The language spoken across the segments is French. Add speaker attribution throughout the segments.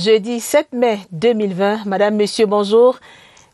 Speaker 1: Jeudi 7 mai 2020. Madame, monsieur, bonjour.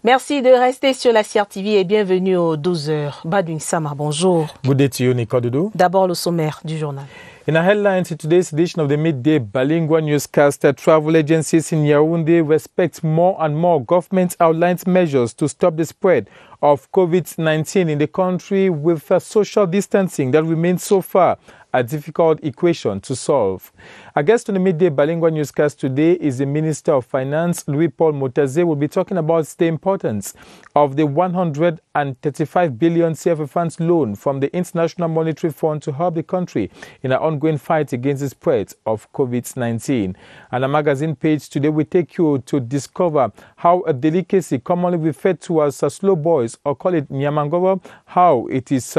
Speaker 1: Merci de rester sur la CRTV et bienvenue aux 12h. Badouin Sama, bonjour.
Speaker 2: Good day to you, Nicole Doudou.
Speaker 1: D'abord, le sommaire du journal.
Speaker 2: In our headlines in today's edition of the Midday Bilingual Newscast, travel agencies in Yaoundé respect more and more government outlined measures to stop the spread of COVID-19 in the country with social distancing that remains so far a difficult equation to solve. Our guest on the Midday Bilingual Newscast today is the Minister of Finance, Louis-Paul Motazé. We'll be talking about the importance of the 135 billion CFA funds loan from the International Monetary Fund to help the country in our ongoing fight against the spread of COVID-19. And a magazine page today will take you to discover how a delicacy commonly referred to as slow boys, or call it nyamangoro, how it is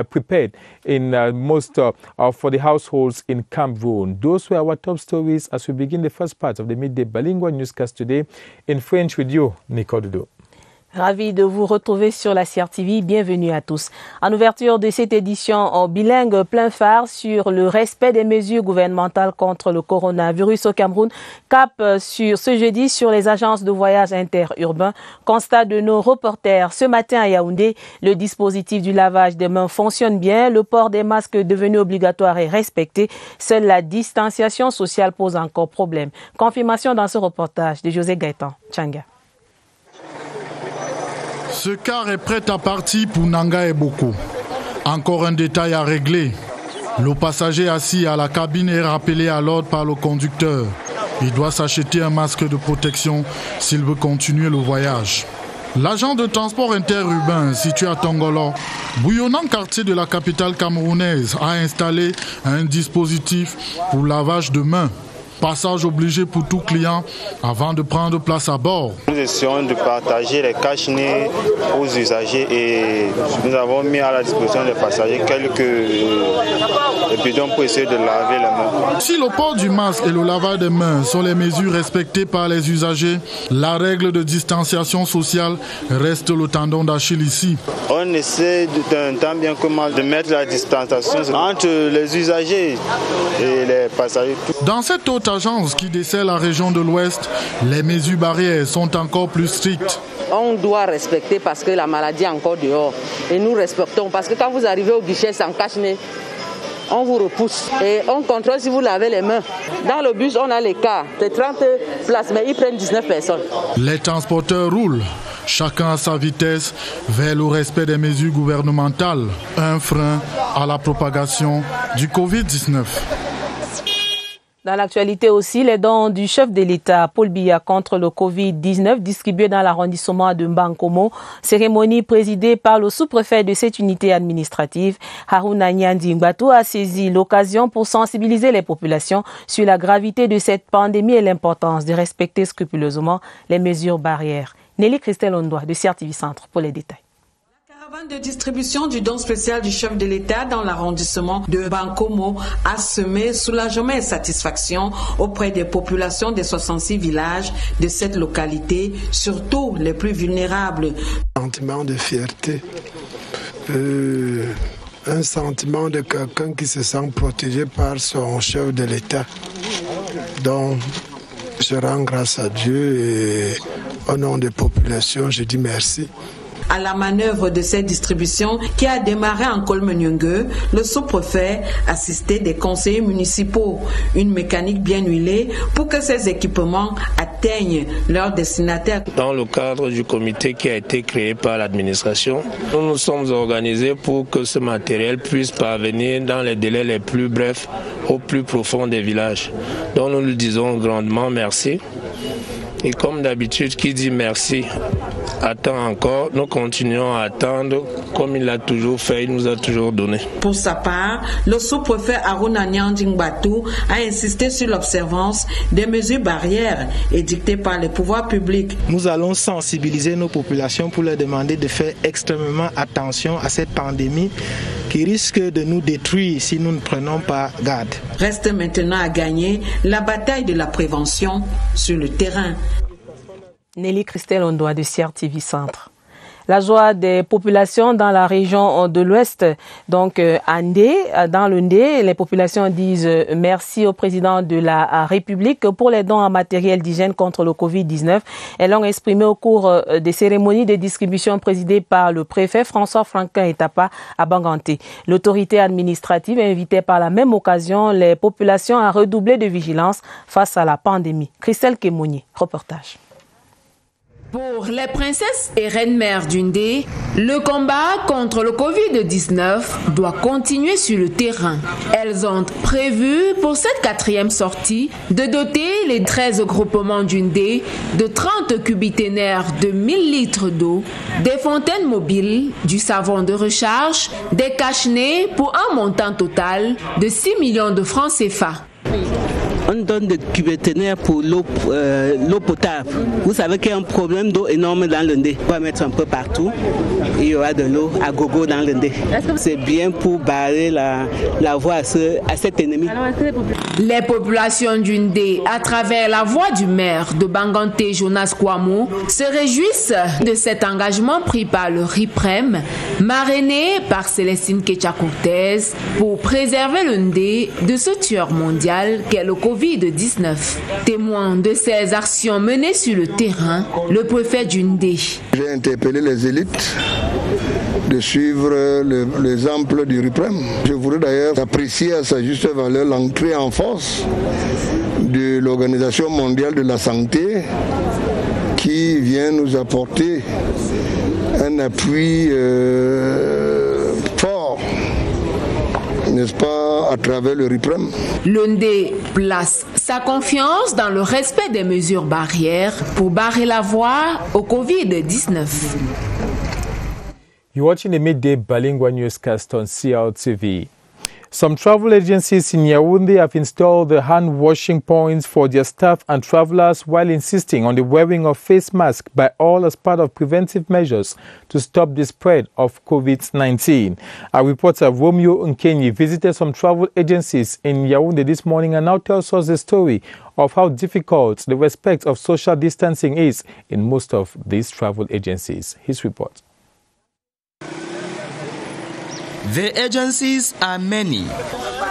Speaker 2: prepared in most for the households in Cameroon. Those were our top stories as we begin the first part of the Midday Bilingual Newscast today in French with you, Nicole Doudou.
Speaker 1: Ravi de vous retrouver sur la CRTV. Bienvenue à tous. En ouverture de cette édition en bilingue plein phare sur le respect des mesures gouvernementales contre le coronavirus au Cameroun, cap sur ce jeudi sur les agences de voyage interurbains. Constat de nos reporters ce matin à Yaoundé, le dispositif du lavage des mains fonctionne bien, le port des masques devenu obligatoire est respecté. Seule la distanciation sociale pose encore problème. Confirmation dans ce reportage de José Gaëtan Tchanga.
Speaker 3: Ce car est prêt à partir pour Nanga et Boko. Encore un détail à régler. Le passager assis à la cabine est rappelé à l'ordre par le conducteur. Il doit s'acheter un masque de protection s'il veut continuer le voyage. L'agent de transport interurbain situé à Tongolo, bouillonnant quartier de la capitale camerounaise, a installé un dispositif pour lavage de mains. Passage obligé pour tout client avant de prendre place à bord.
Speaker 4: Nous essayons de partager les cache-nez aux usagers et nous avons mis à la disposition des passagers quelques bidons pour essayer de laver les mains. Si le port du masque et le lavage des mains sont les mesures respectées par les usagers, la règle de distanciation sociale reste le tendon d'Achille ici. On essaie d'un temps bien que mal de mettre la distanciation entre les usagers et les passagers. Dans cette autre agence qui dessert la région de l'Ouest, les mesures barrières sont encore plus strictes.
Speaker 5: On doit respecter parce que la maladie est encore dehors. Et nous respectons parce que quand vous arrivez au guichet sans cache-nez, on vous repousse et on contrôle si vous lavez les mains. Dans le bus, on a les cas de 30 places, mais ils prennent 19 personnes. Les transporteurs roulent, chacun à sa vitesse, vers le respect des mesures gouvernementales. Un frein à la propagation du Covid-19.
Speaker 1: Dans l'actualité aussi, les dons du chef de l'État, Paul Biya, contre le Covid-19 distribués dans l'arrondissement de Mbankomo. Cérémonie présidée par le sous-préfet de cette unité administrative, Haruna Nyandi Ngbatou, a saisi l'occasion pour sensibiliser les populations sur la gravité de cette pandémie et l'importance de respecter scrupuleusement les mesures barrières. Nelly Christelle Ondoa de CRTV Centre pour les détails.
Speaker 6: De distribution du don spécial du chef de l'État dans l'arrondissement de Bankomo a semé soulagement et satisfaction auprès des populations des 66 villages de cette localité, surtout les plus vulnérables.
Speaker 7: Un sentiment de fierté, un sentiment de quelqu'un qui se sent protégé par son chef de l'État. Donc, je rends grâce à Dieu et au nom des populations, je dis merci.
Speaker 6: À la manœuvre de cette distribution qui a démarré en Kolmenyungue, le sous-préfet assisté des conseillers municipaux. Une mécanique bien huilée pour que ces équipements atteignent leurs destinataires.
Speaker 8: Dans le cadre du comité qui a été créé par l'administration, nous nous sommes organisés pour que ce matériel puisse parvenir dans les délais les plus brefs au plus profond des villages. Donc nous lui disons grandement merci. Et comme d'habitude, qui dit merci attend encore, nous continuons à attendre comme il l'a toujours fait, il nous a toujours donné.
Speaker 6: Pour sa part, le sous-préfet Haruna Nyandi Ngbatou a insisté sur l'observance des mesures barrières édictées par les pouvoirs publics.
Speaker 9: Nous allons sensibiliser nos populations pour leur demander de faire extrêmement attention à cette pandémie qui risque de nous détruire si nous ne prenons pas garde.
Speaker 6: Reste maintenant à gagner la bataille de la prévention sur le terrain.
Speaker 1: Nelly Christelle Ondoa de CRTV Centre. La joie des populations dans la région de l'Ouest, donc à Ndé, dans le Ndé, les populations disent merci au président de la République pour les dons en matériel d'hygiène contre le Covid-19. Elles l'ont exprimé au cours des cérémonies de distribution présidées par le préfet François Franquin Etapa à Banganté. L'autorité administrative invitait par la même occasion les populations à redoubler de vigilance face à la pandémie. Christelle Kemouni, reportage.
Speaker 10: Pour les princesses et reines-mères du Ndé, le combat contre le Covid-19 doit continuer sur le terrain. Elles ont prévu pour cette 4e sortie de doter les 13 groupements du Ndé de 30 cubiténaires de 1000 litres d'eau, des fontaines mobiles, du savon de recharge, des cache-nez pour un montant total de 6 millions de francs CFA.
Speaker 11: On donne des cubiténaires pour l'eau potable. Vous savez qu'il y a un problème d'eau énorme dans le Ndé. On va mettre un peu partout. Il y aura de l'eau à gogo dans le Ndé. C'est bien pour barrer la voie à cet ennemi.
Speaker 10: Les populations du Ndé, à travers la voix du maire de Banganté, Jonas Kouamou, se réjouissent de cet engagement pris par le RIPREM, marrainé par Célestine Ketcha-Cortez, pour préserver le Ndé de ce tueur mondial qu'est le Covid-19. Témoin de ces actions menées sur le terrain, le préfet du Ndé.
Speaker 12: J'ai interpellé les élites de suivre l'exemple du RIPREM. Je voudrais d'ailleurs apprécier à sa juste valeur l'entrée en force de l'Organisation mondiale de la santé qui vient nous apporter un appui fort, n'est-ce pas, à travers le RIPREM.
Speaker 10: Le Ndé place sa confiance dans le respect des mesures barrières pour barrer la voie au Covid-19.
Speaker 2: You're watching the midday bilingual newscast on CRTV. Some travel agencies in Yaoundé have installed the hand washing points for their staff and travelers while insisting on the wearing of face masks by all as part of preventive measures to stop the spread of COVID-19. Our reporter Romeo Nkenyi visited some travel agencies in Yaoundé this morning and now tells us the story of how difficult the respect of social distancing is in most of these travel agencies. His report.
Speaker 13: The agencies are many,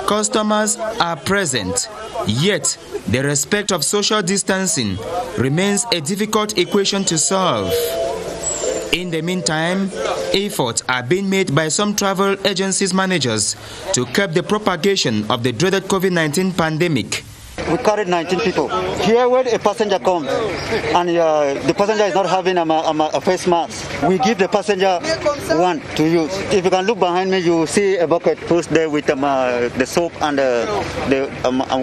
Speaker 13: customers are present, yet the respect of social distancing remains a difficult equation to solve. In the meantime, efforts are being made by some travel agencies managers to curb the propagation of the dreaded COVID-19 pandemic.
Speaker 14: We carried 19 people. Here when a passenger comes and the passenger is not having a face mask, we give the passenger one to use. If you can look behind me, you will see a bucket pushed there with the soap and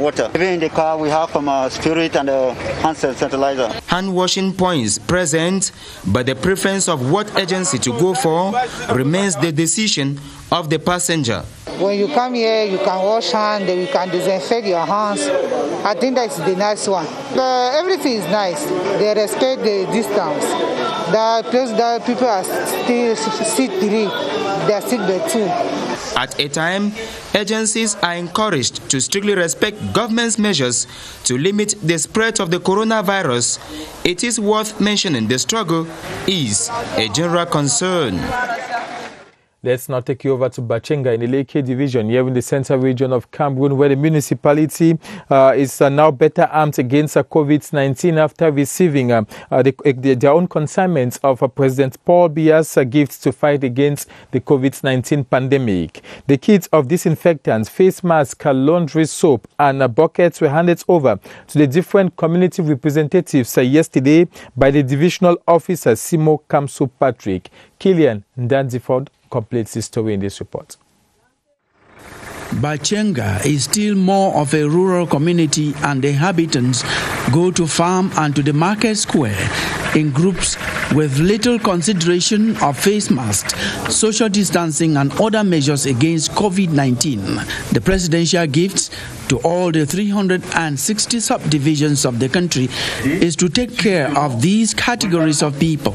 Speaker 14: water. Even in the car, we have spirit and hand sanitizer.
Speaker 13: Hand washing points present, but the preference of what agency to go for remains the decision of the passenger.
Speaker 15: When you come here, you can wash hands, you can disinfect your hands. I think that's the nice one. Everything is nice. They respect the distance. The place that people are still sit three, they are sit there too.
Speaker 13: At a time, agencies are encouraged to strictly respect government's measures to limit the spread of the coronavirus. It is worth mentioning the struggle is a general concern.
Speaker 2: Let's now take you over to Bachenga in the Leke division here in the central region of Cameroon, where the municipality is now better armed against COVID-19 after receiving their own consignments of President Paul Biya's gifts to fight against the COVID-19 pandemic. The kits of disinfectants, face masks, laundry soap and buckets were handed over to the different community representatives yesterday by the divisional officer Simo Kamsu Patrick. Killian Ndanziford completes the story in this report.
Speaker 16: Bachenga is still more of a rural community, and the inhabitants go to farm and to the market square in groups with little consideration of face masks, social distancing and other measures against COVID-19. The presidential gifts to all the 360 subdivisions of the country is to take care of these categories of people.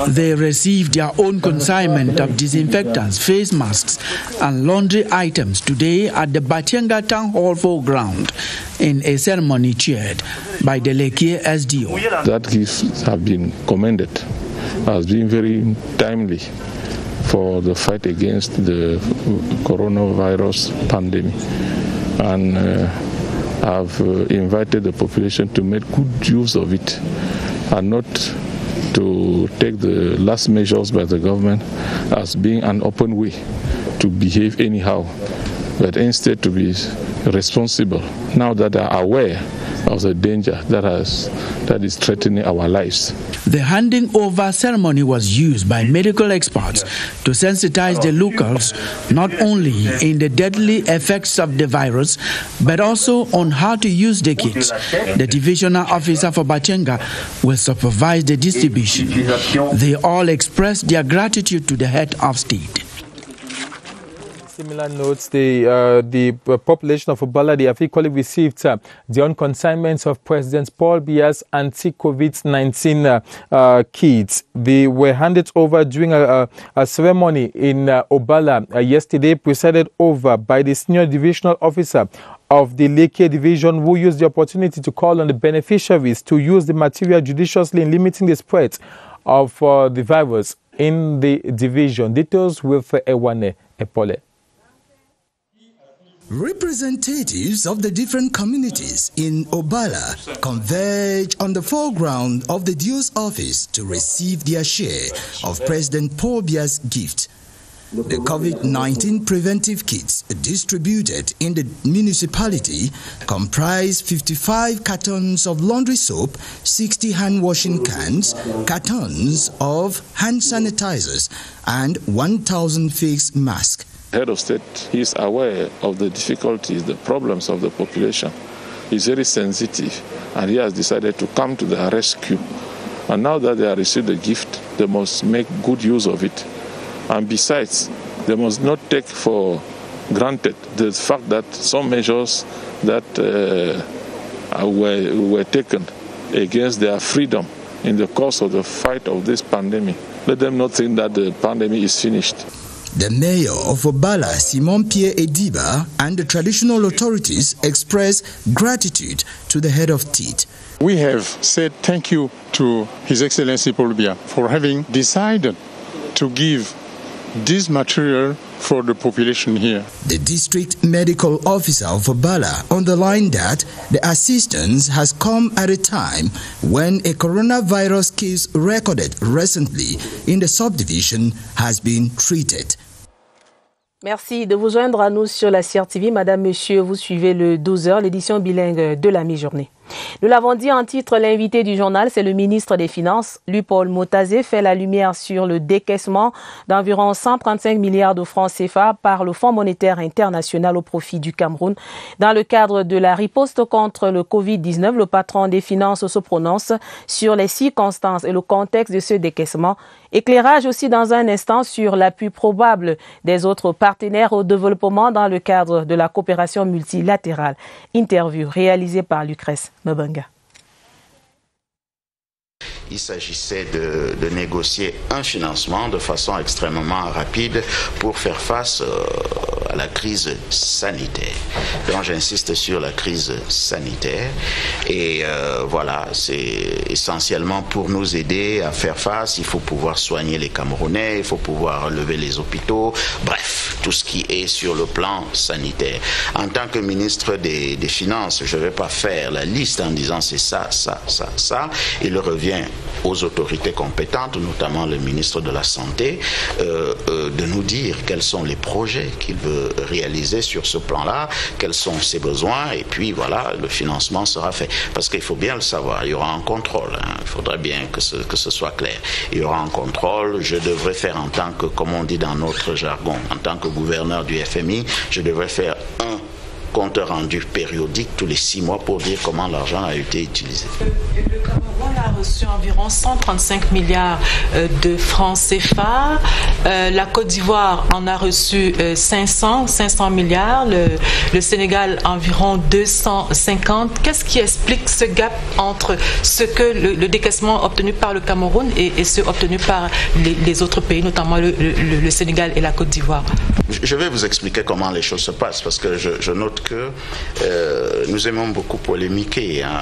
Speaker 16: They receive their own consignment of disinfectants, face masks and laundry items today at the Bachenga Town Hall foreground in a ceremony chaired by the Leke SDO.
Speaker 17: That gifts have been commended has been very timely for the fight against the coronavirus pandemic, and I've invited the population to make good use of it and not to take the last measures by the government as being an open way to behave anyhow, but instead to be responsible now that they are aware of the danger that is threatening our lives.
Speaker 16: The handing over ceremony was used by medical experts to sensitize the locals not only in the deadly effects of the virus, but also on how to use the kits. The divisional officer for Bachenga will supervise the distribution. They all expressed their gratitude to the head of state.
Speaker 2: Similar notes, the population of Obala, they have equally received the on-consignments of President Paul Biya's anti-COVID-19 kits. They were handed over during a ceremony in Obala yesterday, presided over by the senior divisional officer of the Leke division, who used the opportunity to call on the beneficiaries to use the material judiciously in limiting the spread of the virus in the division. Details with Ewane Epole.
Speaker 18: Representatives of the different communities in Obala converge on the foreground of the DIO's office to receive their share of President Paul Biya's gift. The COVID-19 preventive kits distributed in the municipality comprise 55 cartons of laundry soap, 60 hand-washing cans, cartons of hand sanitizers, and 1,000 face masks.
Speaker 17: The head of state is aware of the difficulties, the problems of the population. He's very sensitive, and he has decided to come to their rescue. And now that they have received the gift, they must make good use of it. And besides, they must not take for granted the fact that some measures that were taken against their freedom in the course of the fight of this pandemic. Let them not think that the pandemic is finished.
Speaker 18: The mayor of Obala, Simon Pierre Ediba, and the traditional authorities express gratitude to the head of state.
Speaker 19: We have said thank you to His Excellency Paul Biya for having decided to give this material for the population here.
Speaker 18: The district medical officer of Obala underlined that the assistance has come at a time when a coronavirus case recorded recently in the subdivision has been treated.
Speaker 1: Merci de vous joindre à nous sur la CRTV. Madame, Monsieur, vous suivez le 12h, l'édition bilingue de la mi-journée. Nous l'avons dit en titre, l'invité du journal, c'est le ministre des Finances. Lui-Paul Motazé fait la lumière sur le décaissement d'environ 135 milliards de francs CFA par le Fonds monétaire international au profit du Cameroun. Dans le cadre de la riposte contre le Covid-19, le patron des finances se prononce sur les circonstances et le contexte de ce décaissement. Éclairage aussi dans un instant sur l'appui probable des autres partenaires au développement dans le cadre de la coopération multilatérale. Interview réalisée par Lucrèce Mabanga.
Speaker 20: Il s'agissait de négocier un financement de façon extrêmement rapide pour faire face à la crise sanitaire. Donc j'insiste sur la crise sanitaire et voilà, c'est essentiellement pour nous aider à faire face. Il faut pouvoir soigner les Camerounais, il faut pouvoir relever les hôpitaux, bref, tout ce qui est sur le plan sanitaire. En tant que ministre des Finances, je ne vais pas faire la liste en disant c'est ça, ça, ça, ça. Il revient aux autorités compétentes, notamment le ministre de la Santé, de nous dire quels sont les projets qu'il veut réaliser sur ce plan-là, quels sont ses besoins, et puis voilà, le financement sera fait. Parce qu'il faut bien le savoir, il y aura un contrôle, hein, il faudra bien que ce soit clair. Il y aura un contrôle, je devrais faire en tant que, comme on dit dans notre jargon, en tant que gouverneur du FMI, je devrais faire un compte rendu périodique tous les 6 mois pour dire comment l'argent a été utilisé.
Speaker 6: Le Cameroun a reçu environ 135 milliards de francs CFA. La Côte d'Ivoire en a reçu 500 milliards. Le Sénégal environ 250. Qu'est-ce qui explique ce gap entre ce que le décaissement obtenu par le Cameroun et ce obtenu par les autres pays, notamment le Sénégal et la Côte d'Ivoire?
Speaker 20: Je vais vous expliquer comment les choses se passent parce que je note que nous aimons beaucoup polémiquer. Hein.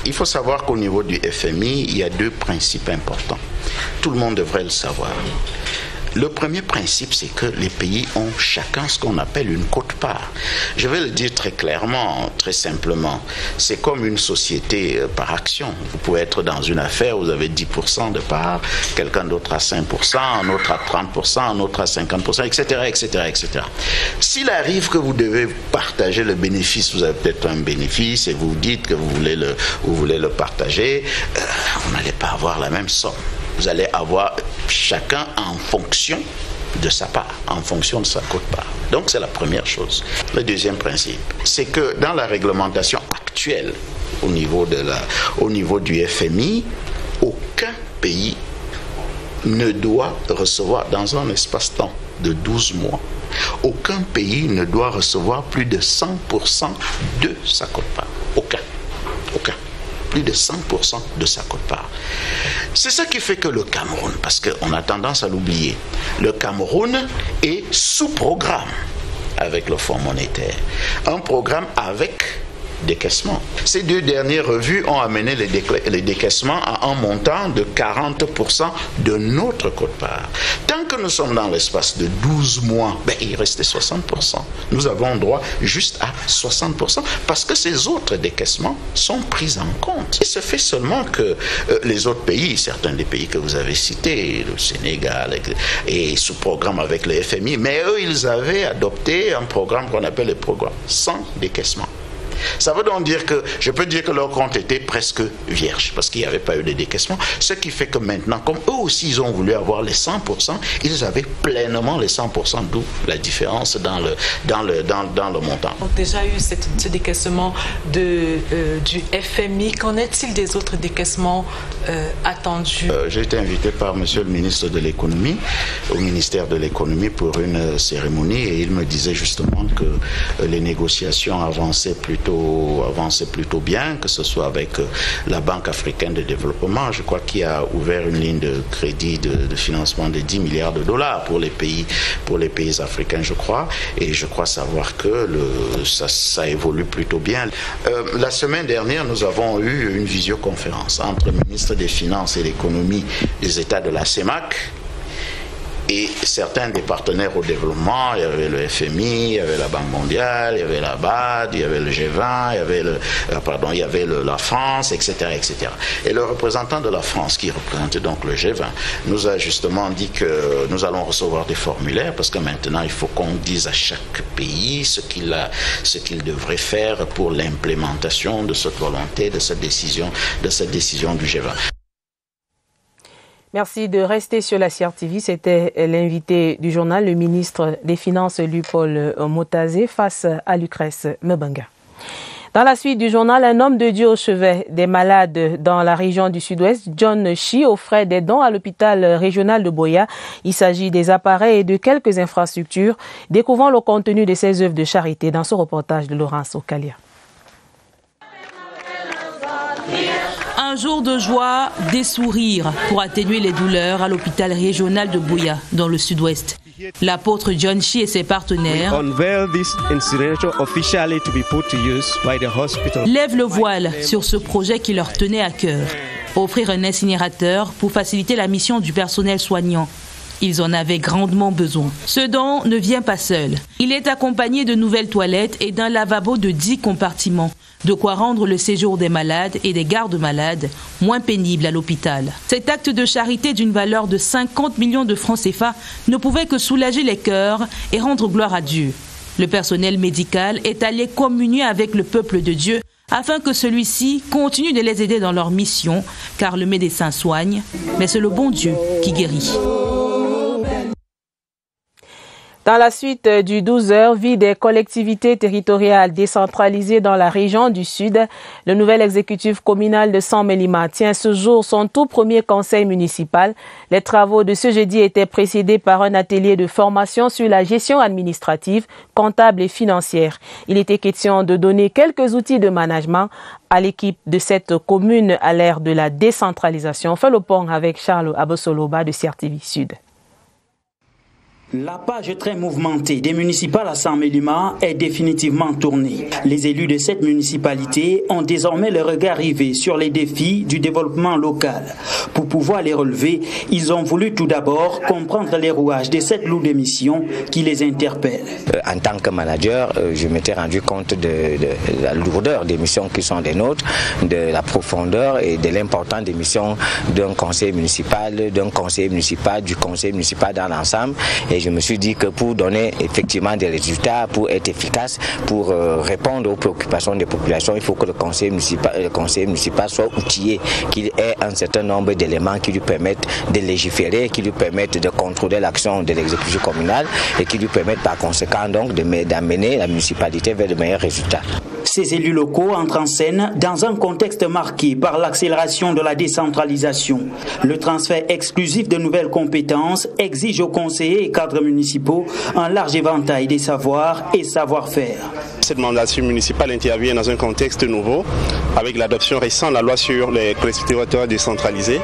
Speaker 20: Il faut savoir qu'au niveau du FMI, il y a deux principes importants. Tout le monde devrait le savoir. Le premier principe, c'est que les pays ont chacun ce qu'on appelle une quote-part. Je vais le dire très clairement, très simplement. C'est comme une société par action. Vous pouvez être dans une affaire, vous avez 10% de part, quelqu'un d'autre à 5%, un autre à 30%, un autre à 50%, etc., etc., etc. S'il arrive que vous devez partager le bénéfice, vous avez peut-être un bénéfice et vous dites que vous voulez le partager, vous n'allez pas avoir la même somme. Vous allez avoir chacun en fonction de sa part, en fonction de sa quote-part. Donc c'est la première chose. Le deuxième principe, c'est que dans la réglementation actuelle au niveau du FMI, aucun pays ne doit recevoir dans un espace-temps de 12 mois, aucun pays ne doit recevoir plus de 100% de sa quote-part. Aucun. Plus de 100% de sa quote-part. C'est ça qui fait que le Cameroun, parce qu'on a tendance à l'oublier, le Cameroun est sous programme avec le Fonds monétaire. Un programme avec décaissement. Ces deux dernières revues ont amené les décaissements à un montant de 40% de notre quote-part. Tant que nous sommes dans l'espace de 12 mois, il restait 60%. Nous avons droit juste à 60% parce que ces autres décaissements sont pris en compte. Il se fait seulement que les autres pays, certains des pays que vous avez cités, le Sénégal, est sous programme avec le FMI, mais eux, ils avaient adopté un programme qu'on appelle le programme sans décaissement. Ça veut donc dire que, je peux dire que leur compte était presque vierge, parce qu'il n'y avait pas eu de décaissement, ce qui fait que maintenant, comme eux aussi ils ont voulu avoir les 100%, ils avaient pleinement les 100%, d'où la différence dans le montant.
Speaker 21: On a déjà eu ce décaissement du FMI, qu'en est-il des autres décaissements attendus?
Speaker 20: J'ai été invité par monsieur le ministre de l'économie, au ministère de l'économie pour une cérémonie, et il me disait justement que les négociations avançaient plutôt bien, que ce soit avec la Banque africaine de développement, je crois qu'il a ouvert une ligne de crédit de financement de 10 milliards de dollars pour les pays africains, je crois, et je crois savoir que ça évolue plutôt bien. La semaine dernière, nous avons eu une visioconférence entre le ministre des Finances et l'économie des États de la CEMAC et certains des partenaires au développement. Il y avait le FMI, il y avait la Banque mondiale, il y avait la BAD, il y avait le G20, il y avait la France, etc., etc. Et le représentant de la France, qui représentait donc le G20, nous a justement dit que nous allons recevoir des formulaires parce que maintenant il faut qu'on dise à chaque pays ce qu'il devrait faire pour l'implémentation de cette volonté, de cette décision du G20.
Speaker 1: Merci de rester sur la CRTV. C'était l'invité du journal, le ministre des Finances, Louis-Paul Motazé, face à Lucrèce Mbanga. Dans la suite du journal, un homme de Dieu au chevet des malades dans la région du Sud-Ouest, John Chi, offrait des dons à l'hôpital régional de Buea. Il s'agit des appareils et de quelques infrastructures. Découvrons le contenu de ces œuvres de charité dans ce reportage de Laurence Okalia.
Speaker 22: Un jour de joie, des sourires pour atténuer les douleurs à l'hôpital régional de Buea, dans le sud-ouest. L'apôtre John Chi et ses partenaires lèvent le voile sur ce projet qui leur tenait à cœur. Offrir un incinérateur pour faciliter la mission du personnel soignant. Ils en avaient grandement besoin. Ce don ne vient pas seul. Il est accompagné de nouvelles toilettes et d'un lavabo de 10 compartiments. De quoi rendre le séjour des malades et des gardes-malades moins pénible à l'hôpital. Cet acte de charité d'une valeur de 50 millions de francs CFA ne pouvait que soulager les cœurs et rendre gloire à Dieu. Le personnel médical est allé communier avec le peuple de Dieu afin que celui-ci continue de les aider dans leur mission, car le médecin soigne, mais c'est le bon Dieu qui guérit.
Speaker 1: Dans la suite du 12h, vie des collectivités territoriales décentralisées dans la région du Sud, le nouvel exécutif communal de Saint-Mélima tient ce jour son tout premier conseil municipal. Les travaux de ce jeudi étaient précédés par un atelier de formation sur la gestion administrative, comptable et financière. Il était question de donner quelques outils de management à l'équipe de cette commune à l'ère de la décentralisation. On fait le pont avec Charles Abosoloba de CRTV Sud.
Speaker 3: La page très mouvementée des municipales à Saint-Mélima est définitivement tournée. Les élus de cette municipalité ont désormais le regard rivé sur les défis du développement local. Pour pouvoir les relever, ils ont voulu tout d'abord comprendre les rouages de cette lourde mission qui les interpelle.
Speaker 4: En tant que manager, je m'étais rendu compte de la lourdeur des missions qui sont des nôtres, de la profondeur et de l'importance des missions d'un conseil municipal, du conseil municipal dans l'ensemble. Et je me suis dit que pour donner effectivement des résultats, pour être efficace, pour répondre aux préoccupations des populations, il faut que le conseil municipal soit outillé, qu'il ait un certain nombre d'éléments qui lui permettent de légiférer, qui lui permettent de contrôler l'action de l'exécutif communal et qui lui permettent par conséquent donc d'amener la municipalité vers de meilleurs résultats.
Speaker 3: Ces élus locaux entrent en scène dans un contexte marqué par l'accélération de la décentralisation. Le transfert exclusif de nouvelles compétences exige aux conseillers et cadres municipaux un large éventail des savoirs et savoir-faire.
Speaker 23: Cette mandature municipale intervient dans un contexte nouveau avec l'adoption récente de la loi sur les collectivités territoriales décentralisées.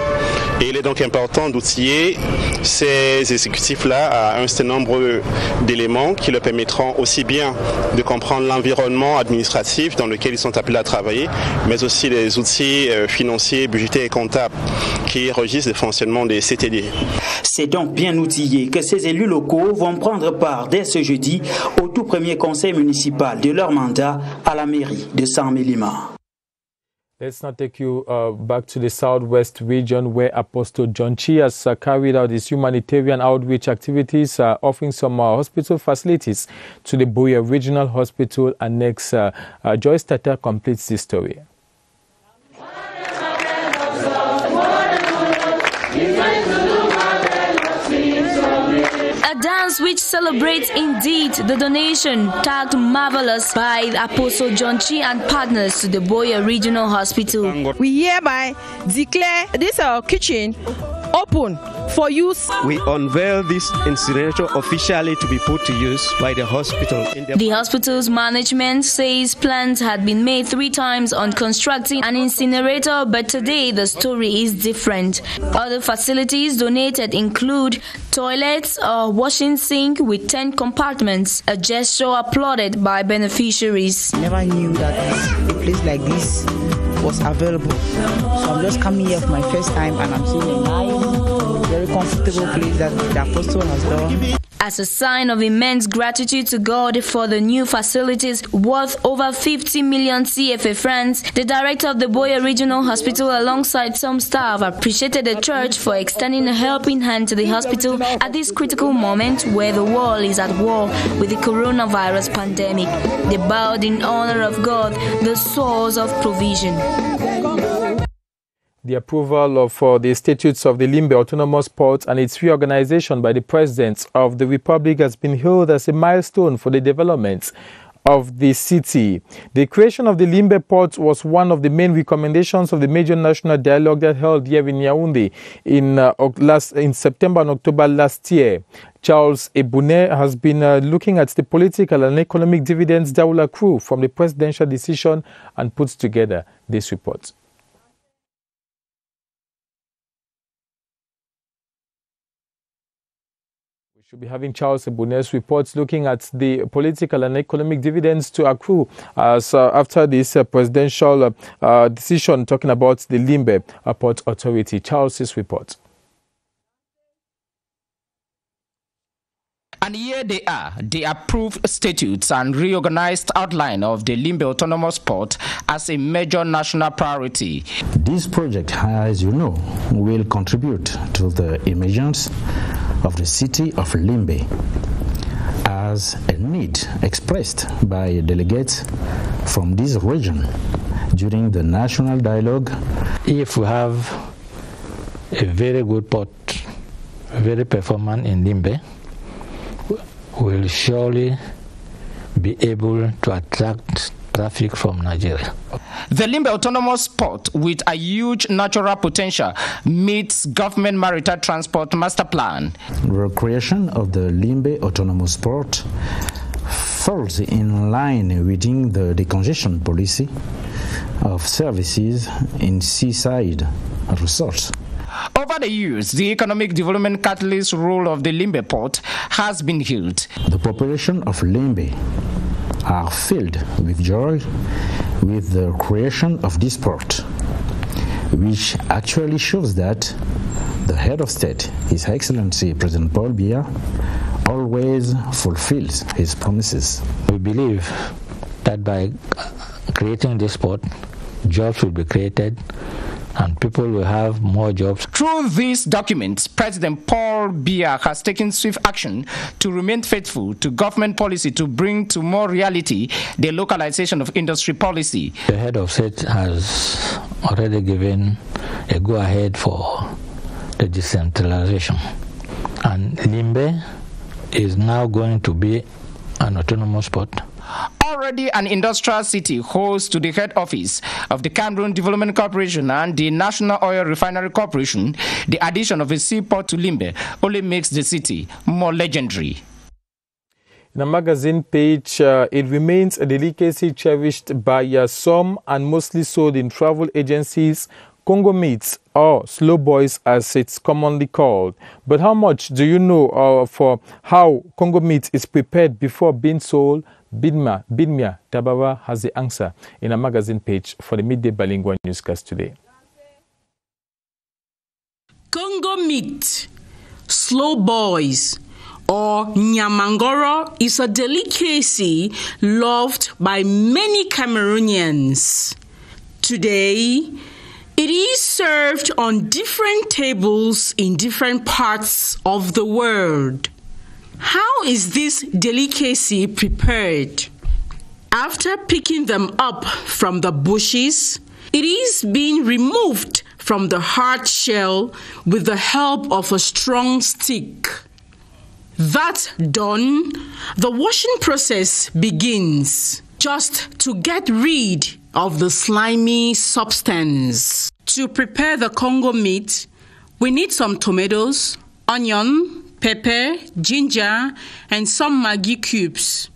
Speaker 23: Et il est donc important d'outiller ces exécutifs-là à un certain nombre d'éléments qui leur permettront aussi bien de comprendre l'environnement administratif dans lequel ils sont appelés à travailler, mais aussi les outils financiers, budgétaires et comptables qui régissent le fonctionnement des CTD.
Speaker 3: C'est donc bien outillé que ces élus locaux vont prendre part dès ce jeudi au tout premier conseil municipal de leur mandat à la mairie de Saint-Mélima.
Speaker 2: Let's now take you back to the southwest region where Apostle John Chi has carried out his humanitarian outreach activities, offering some hospital facilities to the Buea Regional Hospital. And next, Joyce Tata completes the story.
Speaker 24: A dance which celebrates indeed the donation tagged marvelous by Apostle John Chi and partners to the Buea Regional Hospital.
Speaker 25: We hereby declare this kitchen open for use.
Speaker 26: We unveil this incinerator officially to be put to use by the hospital.
Speaker 24: The hospital's management says plans had been made 3 times on constructing an incinerator, but today the story is different. Other facilities donated include toilets, a washing sink with 10 compartments, a gesture applauded by beneficiaries.
Speaker 27: Never knew that a place like this was available. So I'm just coming here for my first time and I'm seeing a nice, very comfortable place that the Apostle has done.
Speaker 24: As a sign of immense gratitude to God for the new facilities worth over 50 million CFA francs, the director of the Buea Regional Hospital alongside some staff appreciated the church for extending a helping hand to the hospital at this critical moment where the world is at war with the coronavirus pandemic. They bowed in honor of God, the source of provision.
Speaker 2: The approval of the statutes of the Limbe Autonomous Port and its reorganization by the President of the Republic has been hailed as a milestone for the development of the city. The creation of the Limbe Port was one of the main recommendations of the major national dialogue that held here in Yaoundé in September and October last year. Charles Ebune has been looking at the political and economic dividends that will accrue from the presidential decision and puts together this report. Should be having Charles Ebune's reports looking at the political and economic dividends to accrue after this presidential decision talking about the Limbe Port Authority. Charles's report.
Speaker 28: And here they are, the approved statutes and reorganized outline of the Limbe Autonomous Port as a major national priority.
Speaker 29: This project, as you know, will contribute to the emergence of the city of Limbe as a need expressed by delegates from this region during the national dialogue.
Speaker 30: If we have a very good port, very performant in Limbe, will surely be able to attract traffic from Nigeria.
Speaker 28: The Limbe Autonomous Port, with a huge natural potential, meets government maritime transport master plan.
Speaker 29: The creation of the Limbe Autonomous Port falls in line within the decongestion policy of services in seaside resorts.
Speaker 28: Over the years, the economic development catalyst role of the Limbe port has been healed.
Speaker 29: The population of Limbe are filled with joy with the creation of this port, which actually shows that the head of state, His Excellency President Paul Biya, always fulfills his promises.
Speaker 30: We believe that by creating this port, jobs will be created and people will have more jobs.
Speaker 28: Through these documents, President Paul Biya has taken swift action to remain faithful to government policy to bring to more reality the localization of industry policy.
Speaker 30: The head of state has already given a go-ahead for the decentralization, and Limbe is now going to be an autonomous port.
Speaker 28: Already an industrial city host to the head office of the Cameroon Development Corporation and the National Oil Refinery Corporation, the addition of a seaport to Limbe only makes the city more legendary.
Speaker 2: In a magazine page, it remains a delicacy cherished by some and mostly sold in travel agencies, Congo meats, or slow boys as it's commonly called. But how much do you know for how Congo meat is prepared before being sold? Bidmia Tabara has the answer in a magazine page for the Midday Bilingual Newscast today.
Speaker 5: Congo meat, slow boys, or nyamangoro is a delicacy loved by many Cameroonians. Today, it is served on different tables in different parts of the world. How is this delicacy prepared? After picking them up from the bushes, it is being removed from the hard shell with the help of a strong stick. That done, the washing process begins, just to get rid of the slimy substance. To prepare the Congo meat, we need some tomatoes, onion, pepper, ginger, and some Maggi cubes.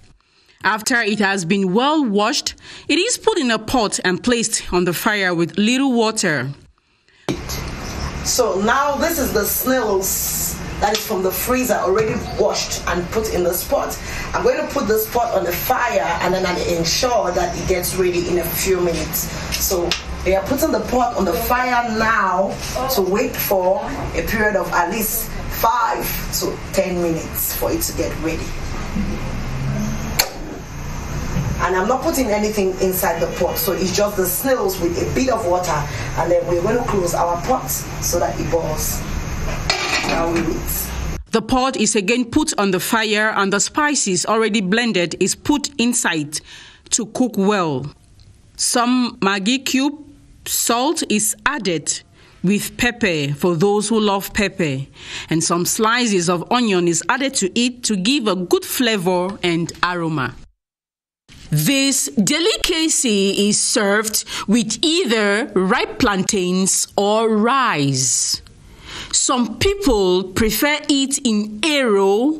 Speaker 5: After it has been well washed, it is put in a pot and placed on the fire with little water.
Speaker 7: So now this is the snails that is from the freezer already washed and put in the pot. I'm going to put this pot on the fire and then I ensure that it gets ready in a few minutes. So we are putting the pot on the fire now to wait for a period of at least 5 to 10 minutes for it to get ready. And I'm not putting anything inside the pot, so it's just the snails with a bit of water, and then we're going to close our pot so that it boils. Now we wait.
Speaker 5: The pot is again put on the fire and the spices already blended is put inside to cook well. Some Maggi cube salt is added with pepper for those who love pepper, and some slices of onion is added to it to give a good flavor and aroma. This delicacy is served with either ripe plantains or rice. Some people prefer it in ero,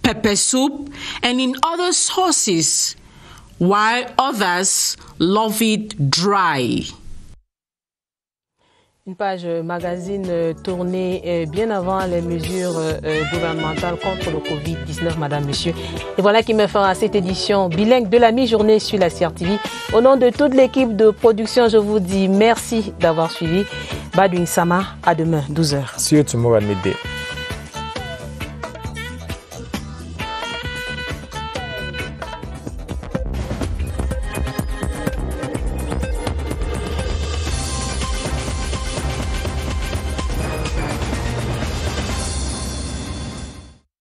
Speaker 5: pepper soup, and in other sauces, while others love it dry.
Speaker 1: Une page magazine tournée bien avant les mesures gouvernementales contre le Covid-19, madame, monsieur. Et voilà qui me fera cette édition bilingue de la mi-journée sur la CRTV. Au nom de toute l'équipe de production, je vous dis merci d'avoir suivi. Badouin Sama, à demain, 12h.
Speaker 2: See you tomorrow at midday.